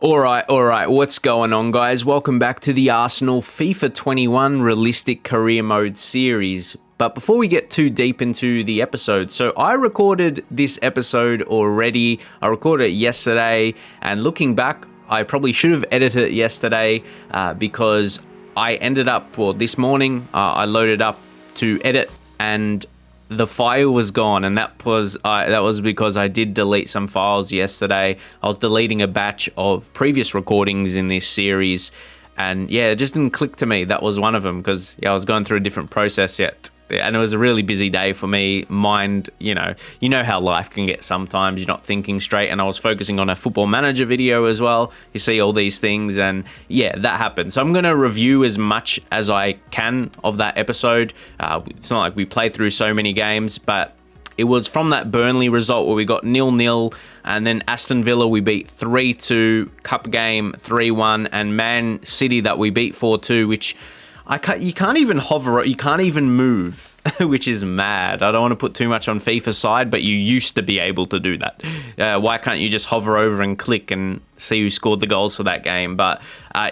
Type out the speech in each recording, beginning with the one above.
All right. What's going on, guys? Welcome back to the Arsenal FIFA 21 Realistic Career Mode series. But before we get too deep into the episode, so I recorded this episode already. I recorded it yesterday, and looking back, I probably should have edited it yesterday because I ended up, this morning, I loaded up to edit and the file was gone, and that was because I did delete some files yesterday. I was deleting a batch of previous recordings in this series, and yeah, it just didn't click to me that was one of them because I was going through a different process yet. And it was a really busy day for me. Mind, you know how life can get sometimes. You're not thinking straight. And I was focusing on a football manager video as well. You see all these things, and yeah, that happened. So I'm going to review as much as I can of that episode. It's not like we played through so many games, but it was from that Burnley result where we got 0-0, and then Aston Villa we beat 3-2, Cup game 3-1, and Man City that we beat 4-2, which you can't even hover, you can't even move, which is mad. I don't want to put too much on FIFA's side, but you used to be able to do that. Why can't you just hover over and click and see who scored the goals for that game? But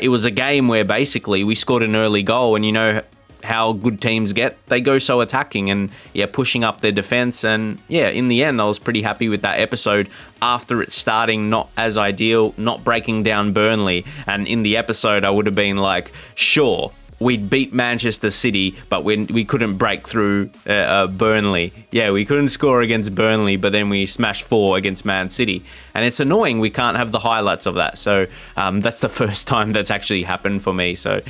it was a game where basically we scored an early goal, and you know how good teams get. They go so attacking and pushing up their defense. And in the end, I was pretty happy with that episode after it starting not as ideal, not breaking down Burnley. And in the episode, I would have been like, sure, we'd beat Manchester City, but we couldn't break through Burnley. Yeah, we couldn't score against Burnley, but then we smashed 4 against Man City. And it's annoying we can't have the highlights of that. So that's the first time that's actually happened for me. So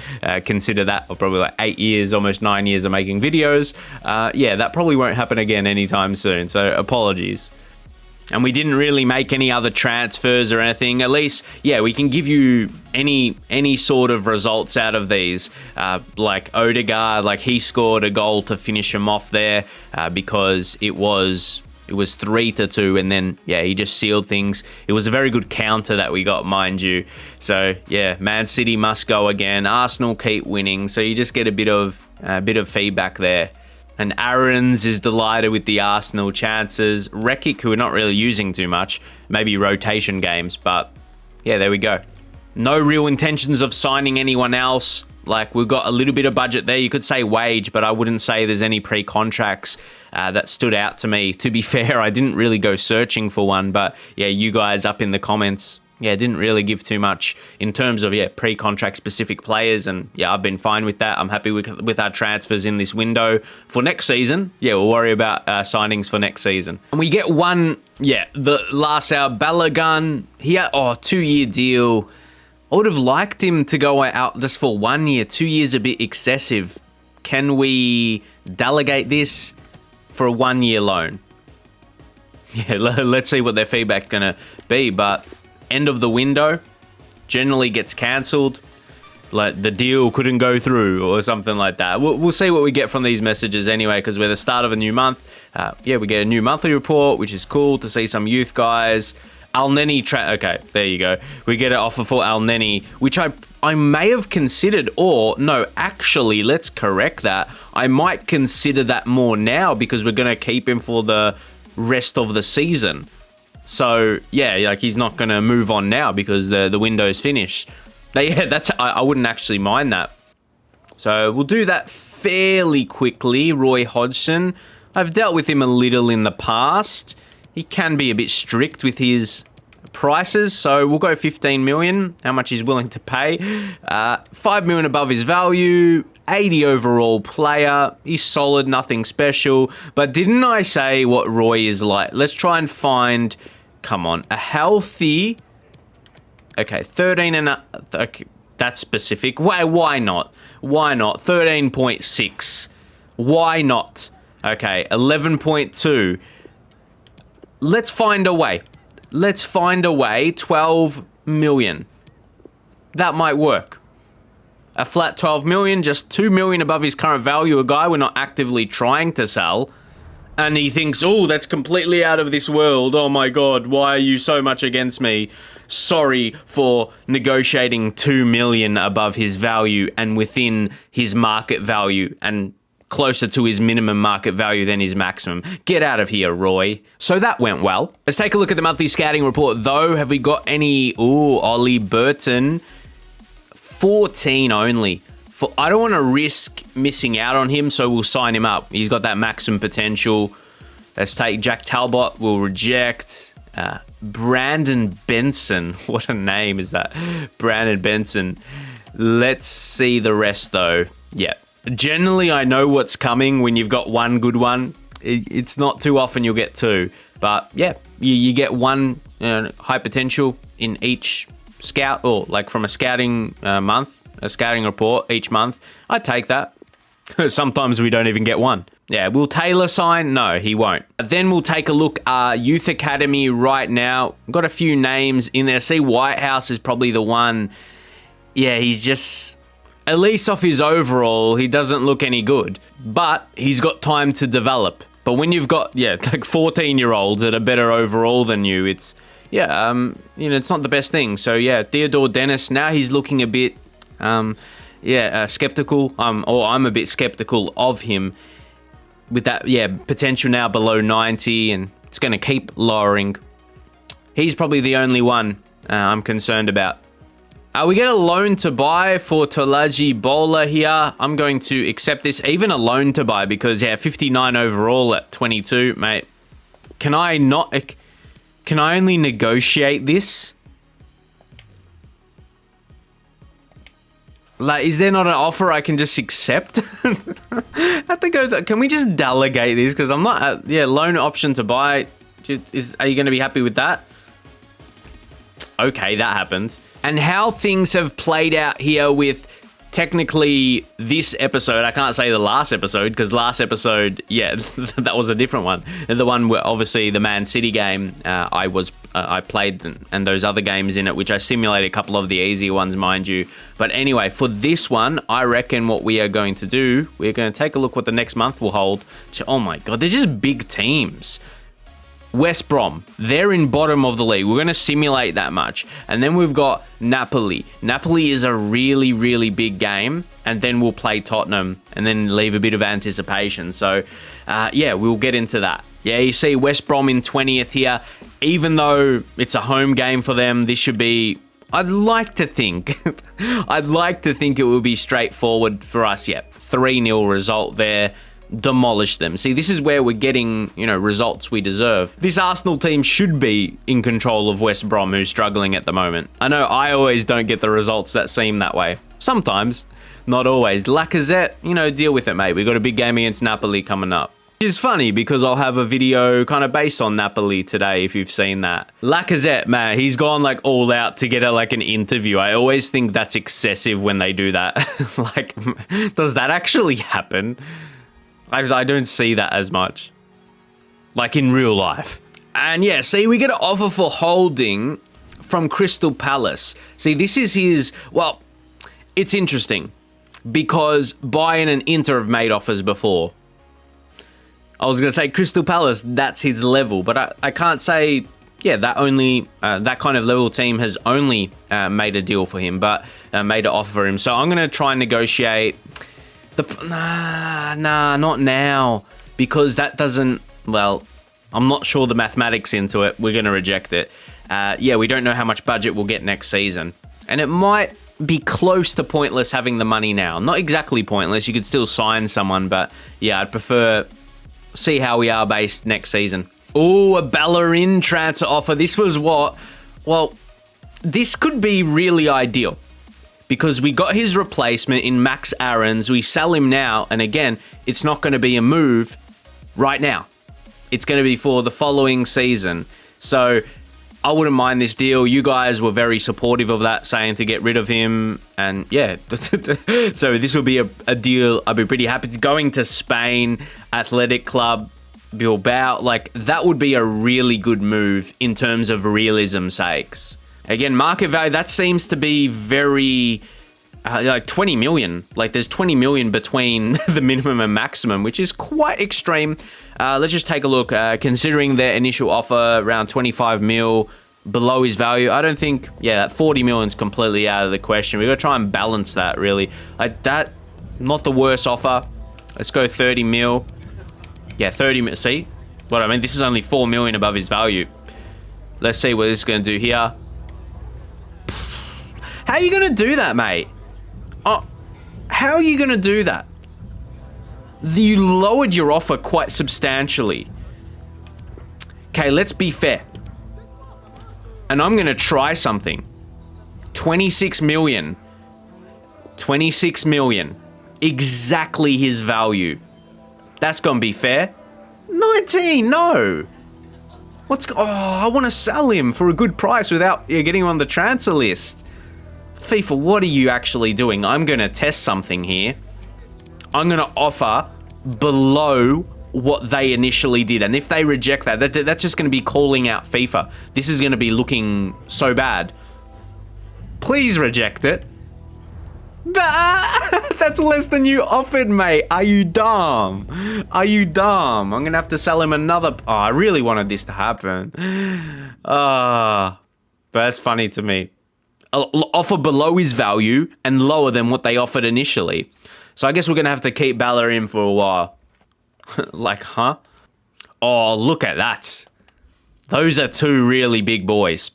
consider that probably like 8 years, almost 9 years of making videos. That probably won't happen again anytime soon. So apologies. And we didn't really make any other transfers or anything. At least, we can give you any sort of results out of these. Like Odegaard, like he scored a goal to finish him off there because it was 3-2, and then he just sealed things. It was a very good counter that we got, mind you. So Man City must go again. Arsenal keep winning, so you just get a bit of feedback there. And AARONS is delighted with the Arsenal chances. Rekic, who we're not really using too much, maybe rotation games, but there we go. No real intentions of signing anyone else. Like, we've got a little bit of budget there. You could say wage, but I wouldn't say there's any pre-contracts that stood out to me. To be fair, I didn't really go searching for one, but you guys up in the comments, didn't really give too much in terms of pre-contract specific players, and I've been fine with that. I'm happy with our transfers in this window for next season. We'll worry about signings for next season. And we get one, the last hour Balogun. He had 2-year deal. I would have liked him to go out just for 1 year. 2 years a bit excessive. Can we delegate this for a 1 year loan? Let's see what their feedback's gonna be, but end of the window generally gets cancelled, like the deal couldn't go through or something like that. We'll see what we get from these messages anyway, because we're the start of a new month. We get a new monthly report, which is cool to see some youth guys. Al-Neni, okay, there you go. We get an offer for Al-Neni, which I may have considered, or no, actually, let's correct that. I might consider that more now because we're going to keep him for the rest of the season. So he's not going to move on now because the window's finished. I wouldn't actually mind that. So we'll do that fairly quickly. Roy Hodgson, I've dealt with him a little in the past. He can be a bit strict with his prices, so we'll go 15 million. How much he's willing to pay? 5 million above his value. 80 overall player. He's solid, nothing special. But didn't I say what Roy is like? Let's try and find, come on, a healthy, 13 and okay, that's specific. Why not? 13.6. Why not? Okay, 11.2. Let's find a way. 12 million. That might work. A flat 12 million, just 2 million above his current value, a guy we're not actively trying to sell. And he thinks, oh, that's completely out of this world. Oh my God, why are you so much against me? Sorry for negotiating 2 million above his value and within his market value and closer to his minimum market value than his maximum. Get out of here, Roy. So that went well. Let's take a look at the monthly scouting report, though. Have we got any... Ooh, Ollie Burton. 14 only. I don't want to risk missing out on him, so we'll sign him up. He's got that maximum potential. Let's take Jack Talbot. We'll reject. Brandon Benson. What a name is that? Brandon Benson. Let's see the rest, though. Yeah. Generally, I know what's coming when you've got one good one. It's not too often you'll get two. But, yeah, you get one high potential in each scout, or like from a scouting month, a scouting report each month. I take that. Sometimes we don't even get one. Yeah, will Taylor sign? No, he won't. Then we'll take a look at Youth Academy right now. Got a few names in there. See, Whitehouse is probably the one. Yeah, he's just, at least off his overall, he doesn't look any good. But he's got time to develop. But when you've got, like 14-year-olds that are better overall than you, it's, it's not the best thing. So, yeah, Theodore Dennis, now he's looking a bit, skeptical. I'm a bit skeptical of him with that, potential now below 90, and it's going to keep lowering. He's probably the only one I'm concerned about. We get a loan to buy for Tolaji Bowler here. I'm going to accept this, even a loan to buy, because 59 overall at 22, mate. Can I only negotiate this? Like, is there not an offer I can just accept? I have to go. Can we just delegate this? Because I'm not. Loan option to buy. Are you going to be happy with that? Okay, that happened. And how things have played out here with technically this episode. I can't say the last episode, because last episode, that was a different one. And the one where obviously the Man City game, I played, and those other games in it, which I simulated a couple of the easier ones, mind you. But anyway, for this one, I reckon what we are going to do, we're going to take a look what the next month will hold. Oh my God, they're just big teams. West Brom, they're in bottom of the league. We're going to simulate that much. And then we've got Napoli. Napoli is a really, really big game. And then we'll play Tottenham and then leave a bit of anticipation. So, we'll get into that. Yeah, you see West Brom in 20th here. Even though it's a home game for them, this should be... I'd like to think it will be straightforward for us. 3-0 result there. Demolish them. See, this is where we're getting, results we deserve. This Arsenal team should be in control of West Brom, who's struggling at the moment. I know I always don't get the results that seem that way. Sometimes, not always. Lacazette, deal with it, mate. We've got a big game against Napoli coming up. Which is funny, because I'll have a video kind of based on Napoli today, if you've seen that. Lacazette, man, he's gone like all out to get an interview. I always think that's excessive when they do that. Like, does that actually happen? I don't see that as much, like in real life. And see, we get an offer for Holding from Crystal Palace. See, this is his, it's interesting because Bayern and Inter have made offers before. I was going to say Crystal Palace, that's his level, but I can't say, that kind of level team has only made a deal for him, but made an offer for him. So I'm going to try and negotiate. Nah, not now, because that doesn't, I'm not sure the mathematics into it. We're going to reject it. We don't know how much budget we'll get next season. And it might be close to pointless having the money now. Not exactly pointless. You could still sign someone, but I'd prefer see how we are based next season. Oh, a Bellerin transfer offer. This was this could be really ideal. Because we got his replacement in Max Aarons. We sell him now. And again, it's not going to be a move right now. It's going to be for the following season. So I wouldn't mind this deal. You guys were very supportive of that, saying to get rid of him. And so this will be a deal. I'd be pretty happy. Going to Spain, Athletic Club, Bilbao. Like, that would be a really good move in terms of realism sakes. Again, market value, that seems to be very, 20 million. Like, there's 20 million between the minimum and maximum, which is quite extreme. Let's just take a look. Considering their initial offer, around 25 mil below his value, I don't think, that 40 million is completely out of the question. We've got to try and balance that, really. Like, that, not the worst offer. Let's go 30 mil. Yeah, 30 mil. See what I mean? This is only 4 million above his value. Let's see what this is going to do here. How are you going to do that, mate? Oh, how are you going to do that? You lowered your offer quite substantially. Okay, let's be fair. And I'm going to try something. 26 million. 26 million. Exactly his value. That's going to be fair. 19, no. I want to sell him for a good price without getting him on the transfer list. FIFA, what are you actually doing? I'm going to test something here. I'm going to offer below what they initially did. And if they reject that, that's just going to be calling out FIFA. This is going to be looking so bad. Please reject it. That's less than you offered, mate. Are you dumb? Are you dumb? I'm going to have to sell him another... Oh, I really wanted this to happen. But that's funny to me. Offer below his value and lower than what they offered initially. So I guess we're going to have to keep Bellerin for a while. Like, huh? Oh, look at that. Those are two really big boys.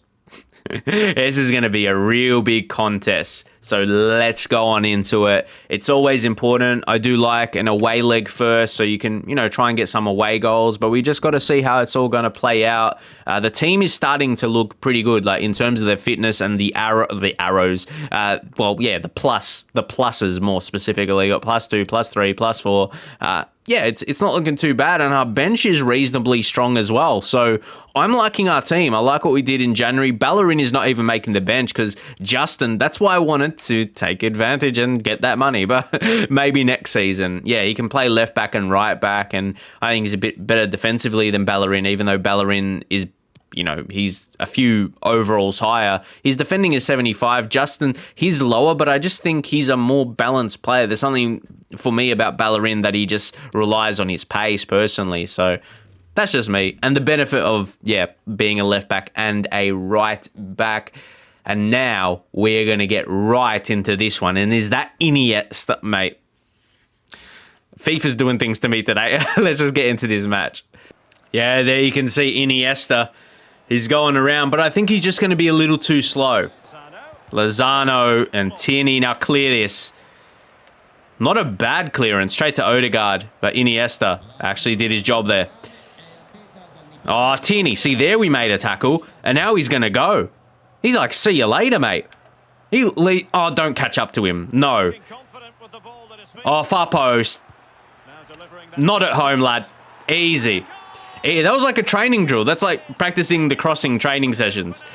This is going to be a real big contest. So let's go on into it. It's always important. I do like an away leg first, so you can, try and get some away goals. But we just got to see how it's all going to play out. The team is starting to look pretty good, like in terms of their fitness and the arrows. The pluses more specifically. Got +2, +3, +4. Yeah, it's not looking too bad, and our bench is reasonably strong as well. So I'm liking our team. I like what we did in January. Bellerin is not even making the bench because Justin, that's why I wanted to take advantage and get that money. But maybe next season, yeah, he can play left back and right back, and I think he's a bit better defensively than Bellerin, even though Bellerin is, he's a few overalls higher. His defending is 75. Justin, he's lower, but I just think he's a more balanced player. There's something for me about Bellerin that he just relies on his pace personally. So that's just me. And the benefit of, being a left back and a right back. And now we're going to get right into this one. And is that Iniesta, mate? FIFA's doing things to me today. Let's just get into this match. Yeah, there you can see Iniesta. He's going around, but I think he's just going to be a little too slow. Lozano and Tierney. Now clear this. Not a bad clearance. Straight to Odegaard. But Iniesta actually did his job there. Oh, Tierney. See, there we made a tackle. And now he's going to go. He's like, see you later, mate. Oh, don't catch up to him. No. Oh, far post. Not at home, lad. Easy. That was like a training drill. That's like practicing the crossing training sessions.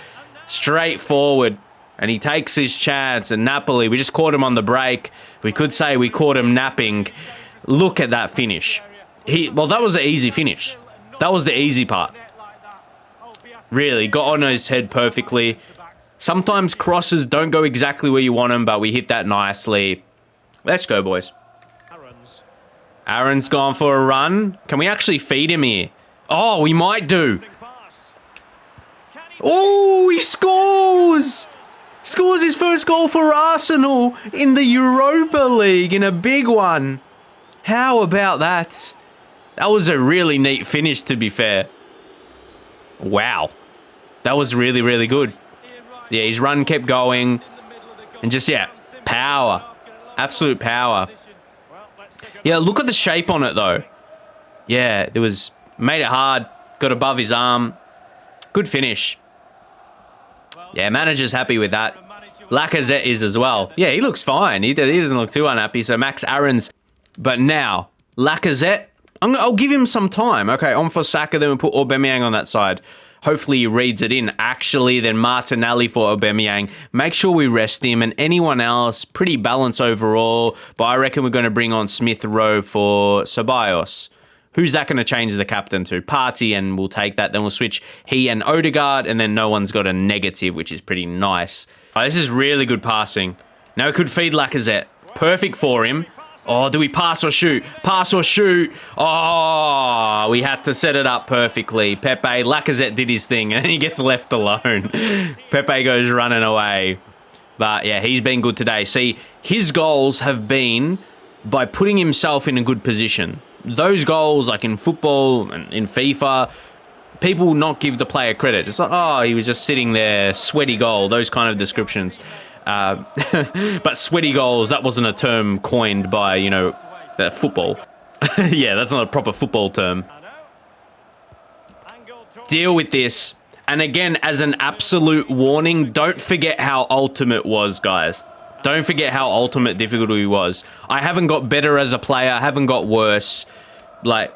Straightforward. And he takes his chance. And Napoli, we just caught him on the break. We could say we caught him napping. Look at that finish. Well, that was an easy finish. That was the easy part. Really, got on his head perfectly. Sometimes crosses don't go exactly where you want them, but we hit that nicely. Let's go, boys. AARONS gone for a run. Can we actually feed him here? Oh, we might do. Oh, he scores! Scores his first goal for Arsenal in the Europa League in a big one. How about that? That was a really neat finish, to be fair. Wow. That was really, really good. Yeah, his run kept going. And just, power. Absolute power. Yeah, look at the shape on it, though. Yeah, it was... Made it hard. Got above his arm. Good finish. Yeah, manager's happy with that. Lacazette is as well. Yeah, he looks fine. He doesn't look too unhappy. So Max AARONS. But now, Lacazette, I'll give him some time. Okay, on for Saka, then we'll put Aubameyang on that side. Hopefully he reads it in. Actually, then Martinelli for Aubameyang. Make sure we rest him. And anyone else, pretty balanced overall. But I reckon we're going to bring on Smith Rowe for Ceballos. Who's that going to change the captain to? Partey, and we'll take that. Then we'll switch he and Odegaard, and then no one's got a negative, which is pretty nice. Oh, this is really good passing. Now we could feed Lacazette. Perfect for him. Oh, do we pass or shoot? Pass or shoot. Oh, we had to set it up perfectly. Pepe, Lacazette did his thing, and he gets left alone. Pepe goes running away. But, yeah, he's been good today. See, his goals have been by putting himself in a good position. Those goals, like in football and in FIFA, people will not give the player credit. It's like, oh, he was just sitting there, sweaty goal, those kind of descriptions. But sweaty goals, that wasn't a term coined by, you know, football. Yeah, that's not a proper football term. Deal with this. And again, as an absolute warning, don't forget how ultimate was, guys. Don't forget how ultimate difficulty was. I haven't got better as a player, I haven't got worse. Like,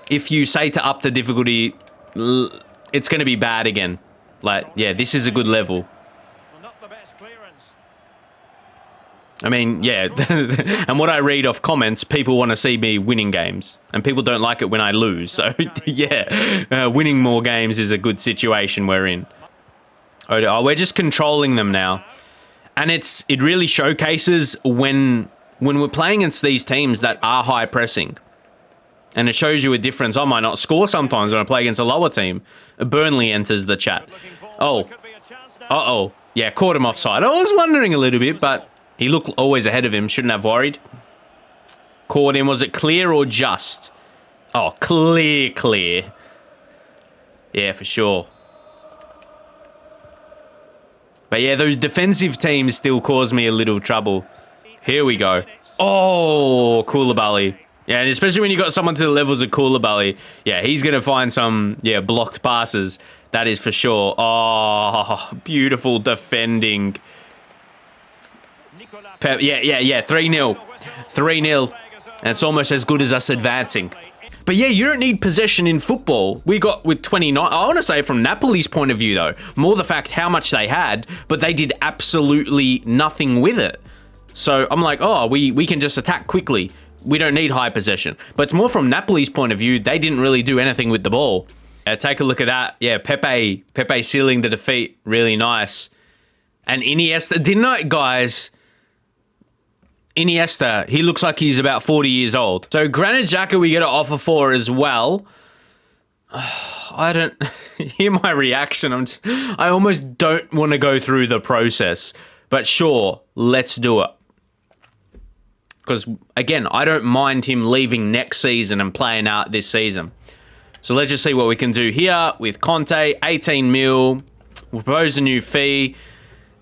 if you say to up the difficulty, it's going to be bad again. Like, yeah, this is a good level. I mean, yeah, and what I read off comments, people want to see me winning games, and people don't like it when I lose. So, yeah, winning more games is a good situation we're in. Oh, we're just controlling them now. And it really showcases when we're playing against these teams that are high pressing. And it shows you a difference. I might not score sometimes when I play against a lower team. Burnley enters the chat. Oh. Uh-oh. Yeah, caught him offside. I was wondering a little bit, but he looked always ahead of him. Shouldn't have worried. Caught him. Was it clear or just? Oh, clear. Yeah, for sure. But yeah, those defensive teams still cause me a little trouble. Here we go. Oh, Koulibaly. Yeah, and especially when you got someone to the levels of Koulibaly. Yeah, he's going to find some, blocked passes. That is for sure. Oh, beautiful defending. Yeah, 3-0. 3-0. And it's almost as good as us advancing. But yeah, you don't need possession in football. We got with 29. I want to say from Napoli's point of view, though, more the fact how much they had, but they did absolutely nothing with it. So I'm like, oh, we can just attack quickly. We don't need high possession. But it's more from Napoli's point of view. They didn't really do anything with the ball. Take a look at that. Yeah, Pepe sealing the defeat. Really nice. And Iniesta, didn't I, guys? Iniesta, he looks like he's about 40 years old. So Granit Xhaka we get an offer for as well. I don't hear my reaction. I almost don't want to go through the process. But sure, let's do it. Because, again, I don't mind him leaving next season and playing out this season. So let's just see what we can do here with Conte. 18 mil. We'll propose a new fee.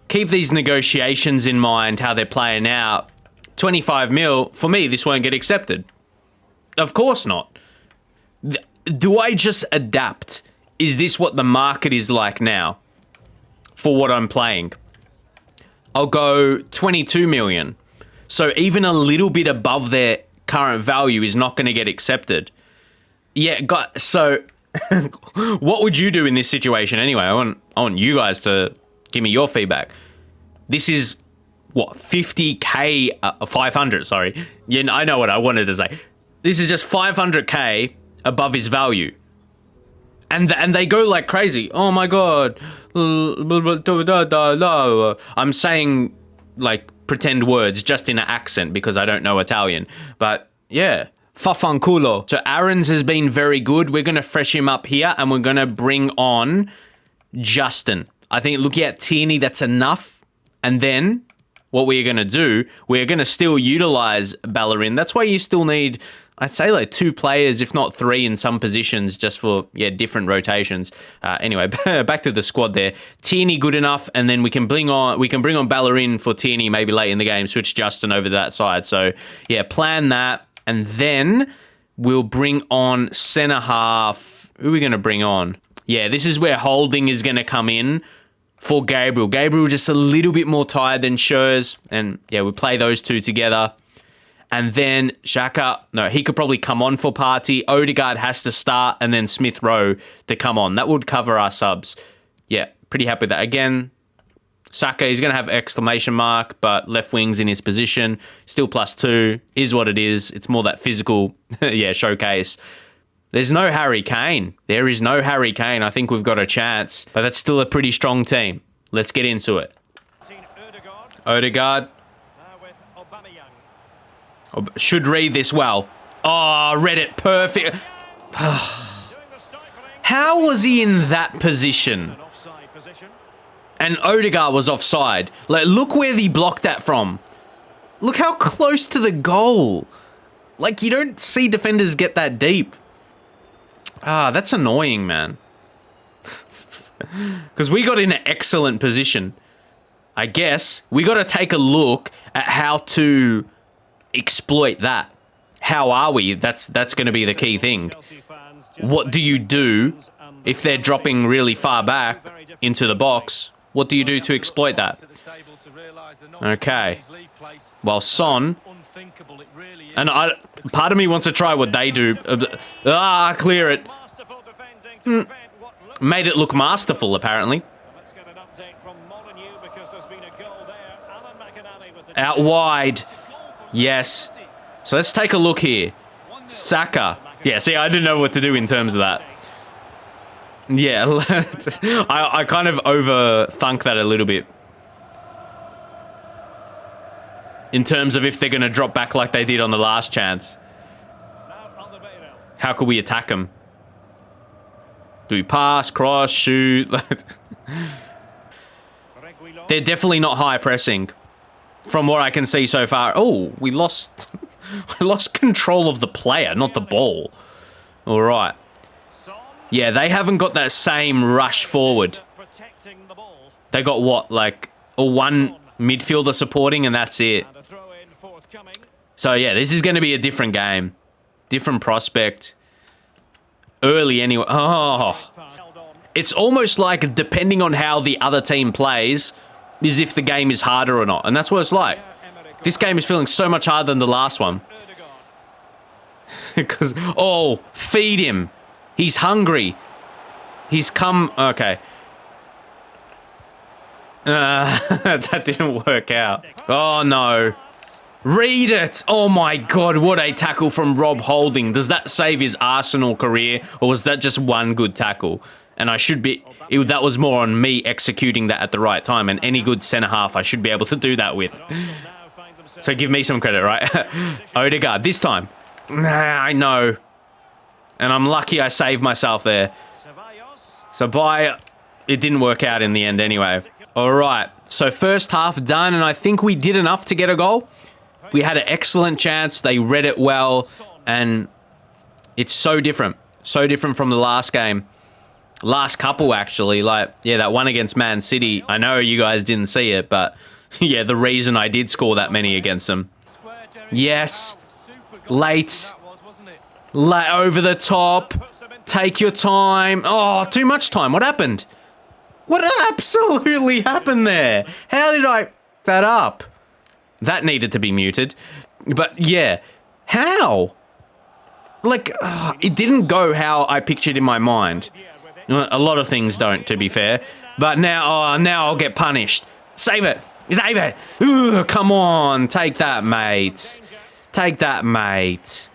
Keep these negotiations in mind, how they're playing out. 25 mil. For me, this won't get accepted. Of course not. Do I just adapt? Is this what the market is like now? For what I'm playing? I'll go 22 million. So even a little bit above their current value is not going to get accepted. Yeah, so what would you do in this situation anyway? I want you guys to give me your feedback. This is, what, 50k, 500, sorry. Yeah, I know what I wanted to say. This is just 500k above his value. And they go like crazy. Oh my god. I'm saying, like, pretend words just in an accent because I don't know Italian. But yeah, fafanculo. So AARONS has been very good. We're going to fresh him up here and we're going to bring on Justin. I think looking at Tierney, that's enough. And then what we're going to do, we're going to still utilize Bellerin. That's why you still need, I'd say, like 2 players, if not 3 in some positions, just for, different rotations. Anyway, back to the squad there. Tierney good enough, and then we can bring on Bellerin for Tierney maybe late in the game, switch Justin over to that side. So, yeah, plan that. And then we'll bring on centre half. Who are we going to bring on? Yeah, this is where Holding is going to come in for Gabriel. Gabriel just a little bit more tired than Schurz. And, yeah, we play those two together. And then Xhaka, no, he could probably come on for Partey. Odegaard has to start, and then Smith Rowe to come on. That would cover our subs. Yeah, pretty happy with that. Again, Saka, he's going to have exclamation mark, but left wing's in his position. Still +2, is what it is. It's more that physical, showcase. There's no Harry Kane. There is no Harry Kane. I think we've got a chance, but that's still a pretty strong team. Let's get into it. Odegaard. Should read this well. Oh, read it perfect. How was he in that position? And Odegaard was offside. Like, look where he blocked that from. Look how close to the goal. Like, you don't see defenders get that deep. Ah, that's annoying, man. Because we got in an excellent position. I guess we got to take a look at how to exploit that. How are we? That's going to be the key thing. What do you do if they're dropping really far back into the box? What do you do to exploit that? Okay. Well, Son, and part of me wants to try what they do. Clear it. Made it look masterful, apparently. Out wide. Yes. So let's take a look here. Saka. Yeah, see, I didn't know what to do in terms of that. Yeah, I kind of overthunk that a little bit. In terms of if they're going to drop back like they did on the last chance. How could we attack them? Do we pass, cross, shoot? They're definitely not high pressing. From what I can see so far. Oh, we lost... I lost control of the player, not the ball. All right. Yeah, they haven't got that same rush forward. They got what, like one midfielder supporting and that's it. So yeah, this is going to be a different game. Different prospect. Early anyway. Oh. It's almost like depending on how the other team plays is if the game is harder or not. And that's what it's like. This game is feeling so much harder than the last one. Because, oh, feed him. He's hungry. He's come... Okay. That didn't work out. Oh, no. Read it. Oh, my God. What a tackle from Rob Holding. Does that save his Arsenal career? Or was that just one good tackle? And I should be... that was more on me executing that at the right time. And any good centre-half I should be able to do that with. So give me some credit, right? Odegaard, this time. Nah, I know. And I'm lucky I saved myself there. Sabaya, it didn't work out in the end anyway. All right, so first half done, and I think we did enough to get a goal. We had an excellent chance. They read it well, and it's so different. So different from the last game. Last couple, actually. Like, yeah, that one against Man City. I know you guys didn't see it, but... yeah, the reason I did score that many against them. Yes. Late. Over the top. Take your time. Oh, too much time. What happened? What absolutely happened there? How did I... that up? That needed to be muted. But, yeah. How? Like, it didn't go how I pictured in my mind. A lot of things don't, to be fair. But now, now I'll get punished. Save it. Save it! Ooh, come on, take that, mate. Take that, mate.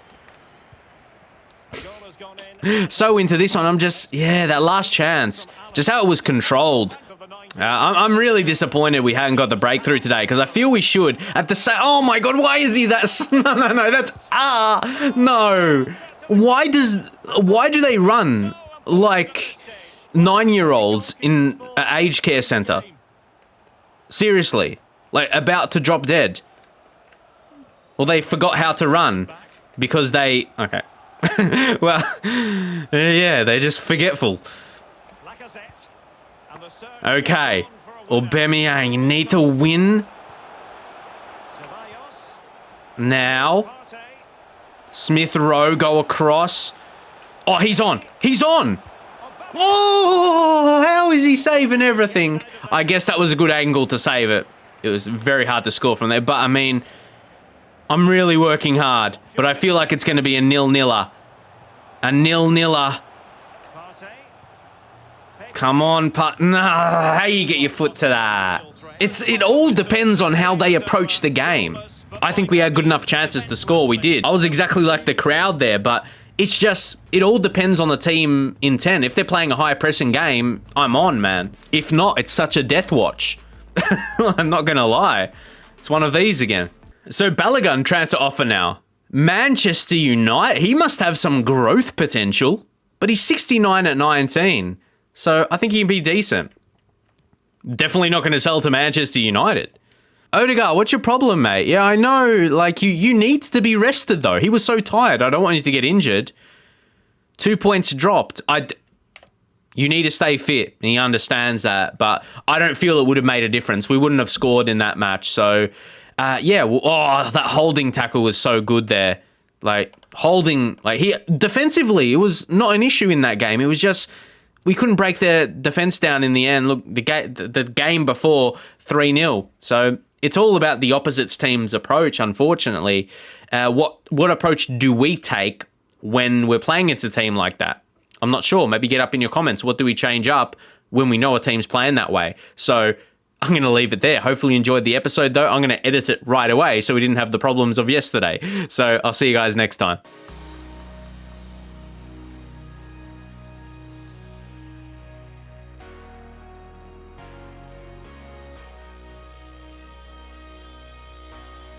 So into this one, I'm just... yeah, that last chance. Just how it was controlled. I'm really disappointed we hadn't got the breakthrough today, because I feel we should. At the same... oh my God, why is he that... no, that's... no. Why do they run like 9-year-olds in an aged care centre? Seriously, like about to drop dead. Well, they forgot how to run because they... okay. Well, yeah, they're just forgetful. Okay. Aubameyang, you need to win. Now. Smith Rowe go across. Oh, he's on. He's on. Oh, how is he saving everything? I guess that was a good angle to save it. It was very hard to score from there. But, I mean, I'm really working hard. But I feel like it's going to be a 0-0. A 0-0. Come on, nah, how you get your foot to that? It all depends on how they approach the game. I think we had good enough chances to score. We did. I was exactly like the crowd there, but... it's just, it all depends on the team intent. If they're playing a high-pressing game, I'm on, man. If not, it's such a death watch. I'm not going to lie. It's one of these again. So Balogun transfer offer now. Manchester United, he must have some growth potential. But he's 69 at 19. So I think he can be decent. Definitely not going to sell to Manchester United. Odegaard, what's your problem, mate? Yeah, I know. Like, you need to be rested, though. He was so tired. I don't want you to get injured. 2 points dropped. You need to stay fit, and he understands that. But I don't feel it would have made a difference. We wouldn't have scored in that match. So, that holding tackle was so good there. Like, holding, like, defensively, it was not an issue in that game. It was just, we couldn't break their defense down in the end. Look, the game before 3-0. So, it's all about the opposite team's approach, unfortunately. What approach do we take when we're playing against a team like that? I'm not sure. Maybe get up in your comments. What do we change up when we know a team's playing that way? So I'm going to leave it there. Hopefully you enjoyed the episode, though. I'm going to edit it right away so we didn't have the problems of yesterday. So I'll see you guys next time.